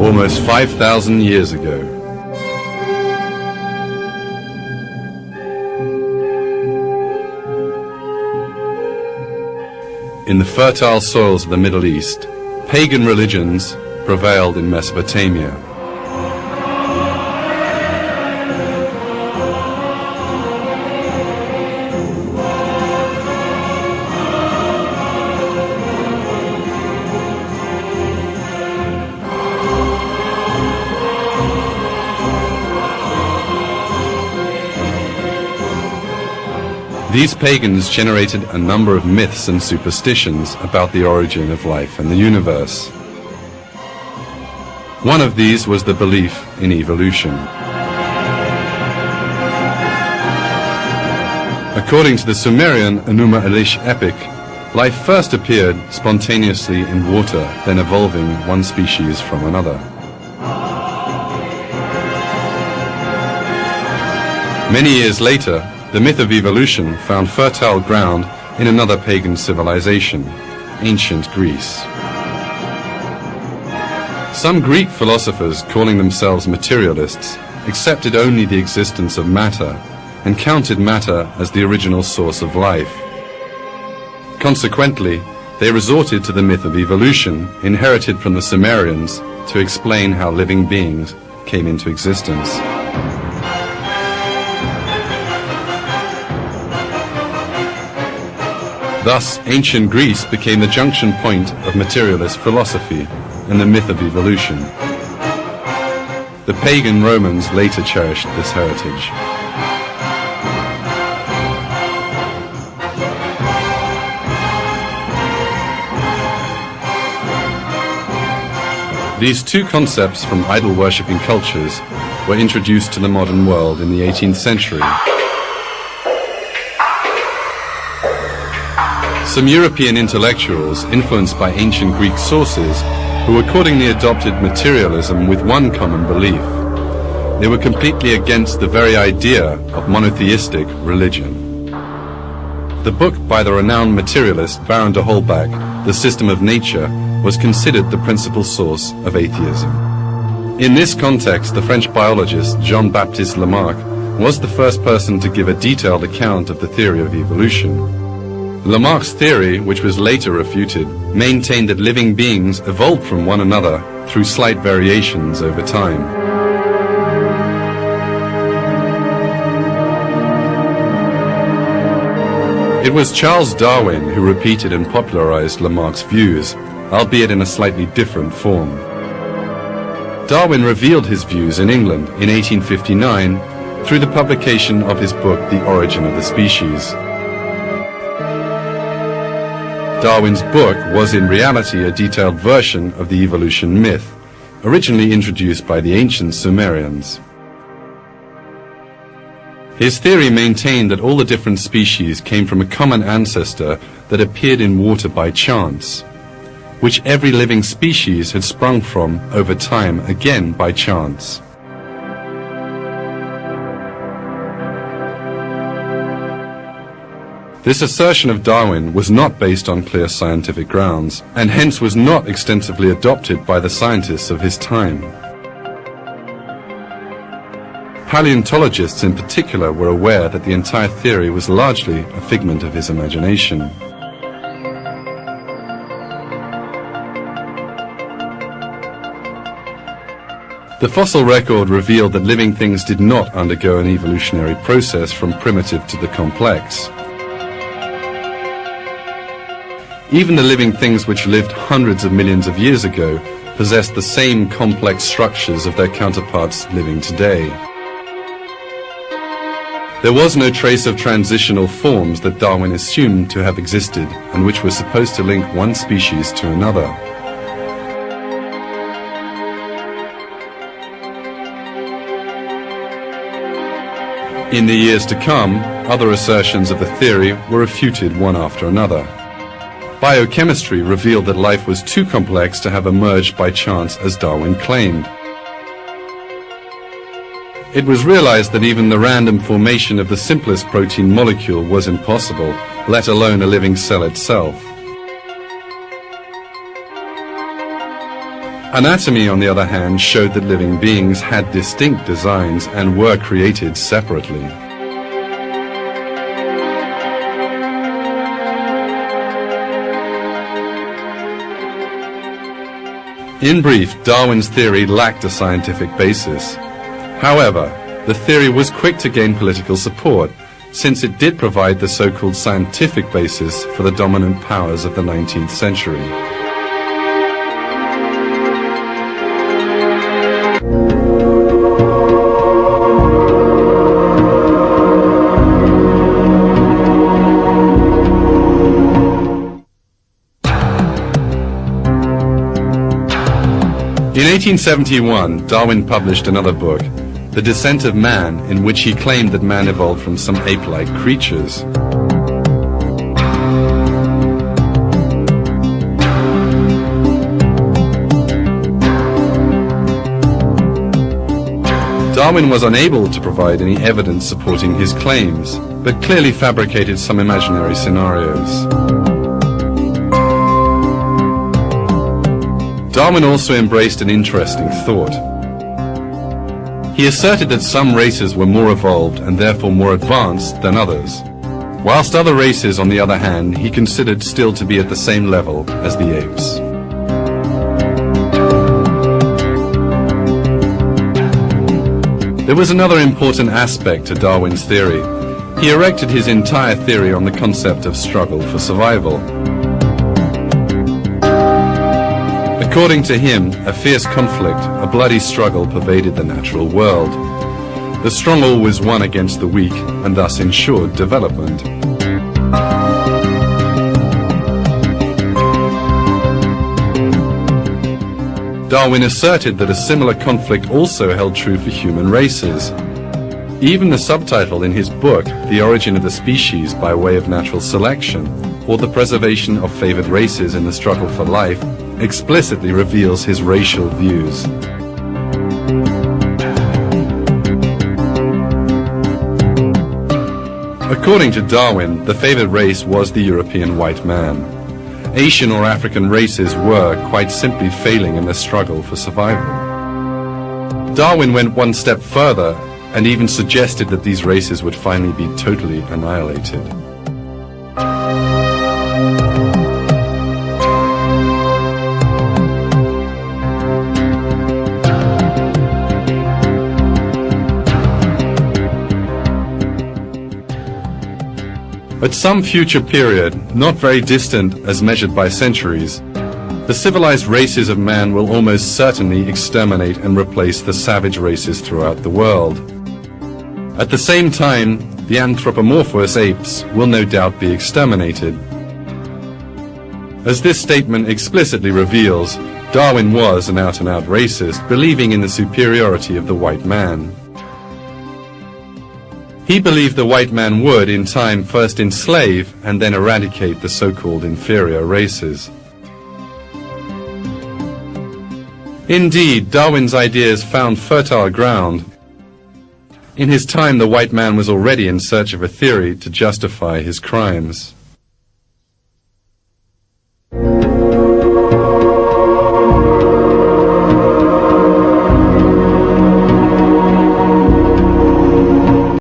almost 5,000 years ago. In the fertile soils of the Middle East, pagan religions prevailed in Mesopotamia. These pagans generated a number of myths and superstitions about the origin of life and the universe. One of these was the belief in evolution. According to the Sumerian Enuma Elish epic, life first appeared spontaneously in water, then evolving one species from another. Many years later, the myth of evolution found fertile ground in another pagan civilization, ancient Greece. Some Greek philosophers, calling themselves materialists, accepted only the existence of matter and counted matter as the original source of life. Consequently, they resorted to the myth of evolution, inherited from the Sumerians, to explain how living beings came into existence. Thus, ancient Greece became the junction point of materialist philosophy and the myth of evolution. The pagan Romans later cherished this heritage. These two concepts from idol-worshipping cultures were introduced to the modern world in the 18th century. Some European intellectuals, influenced by ancient Greek sources, who accordingly adopted materialism with one common belief. They were completely against the very idea of monotheistic religion. The book by the renowned materialist Baron de Holbach, The System of Nature, was considered the principal source of atheism. In this context, the French biologist Jean-Baptiste Lamarck was the first person to give a detailed account of the theory of evolution. Lamarck's theory, which was later refuted, maintained that living beings evolved from one another through slight variations over time. It was Charles Darwin who repeated and popularized Lamarck's views, albeit in a slightly different form. Darwin revealed his views in England in 1859 through the publication of his book The Origin of the Species. Darwin's book was in reality a detailed version of the evolution myth, originally introduced by the ancient Sumerians. His theory maintained that all the different species came from a common ancestor that appeared in water by chance, which every living species had sprung from over time, again by chance. This assertion of Darwin was not based on clear scientific grounds, and hence was not extensively adopted by the scientists of his time. Paleontologists in particular were aware that the entire theory was largely a figment of his imagination. The fossil record revealed that living things did not undergo an evolutionary process from primitive to the complex. Even the living things which lived hundreds of millions of years ago possessed the same complex structures of their counterparts living today. There was no trace of transitional forms that Darwin assumed to have existed and which were supposed to link one species to another. In the years to come, other assertions of the theory were refuted one after another. Biochemistry revealed that life was too complex to have emerged by chance as Darwin claimed. It was realized that even the random formation of the simplest protein molecule was impossible, let alone a living cell itself. Anatomy, on the other hand, showed that living beings had distinct designs and were created separately. In brief, Darwin's theory lacked a scientific basis. However, the theory was quick to gain political support, since it did provide the so-called scientific basis for the dominant powers of the 19th century. In 1871, Darwin published another book, The Descent of Man, in which he claimed that man evolved from some ape-like creatures. Darwin was unable to provide any evidence supporting his claims, but clearly fabricated some imaginary scenarios. Darwin also embraced an interesting thought. He asserted that some races were more evolved and therefore more advanced than others, whilst other races, on the other hand, he considered still to be at the same level as the apes. There was another important aspect to Darwin's theory. He erected his entire theory on the concept of struggle for survival. According to him, a fierce conflict, a bloody struggle pervaded the natural world. The strong always won against the weak and thus ensured development. Darwin asserted that a similar conflict also held true for human races. Even the subtitle in his book, The Origin of the Species by Way of Natural Selection, or The Preservation of Favored Races in the Struggle for Life, explicitly reveals his racial views. According to Darwin, the favored race was the European white man. Asian or African races were, quite simply, failing in their struggle for survival. Darwin went one step further and even suggested that these races would finally be totally annihilated. At some future period, not very distant as measured by centuries, the civilized races of man will almost certainly exterminate and replace the savage races throughout the world. At the same time, the anthropomorphous apes will no doubt be exterminated. As this statement explicitly reveals, Darwin was an out-and-out racist, believing in the superiority of the white man. He believed the white man would, in time, first enslave and then eradicate the so-called inferior races. Indeed, Darwin's ideas found fertile ground. In his time, the white man was already in search of a theory to justify his crimes.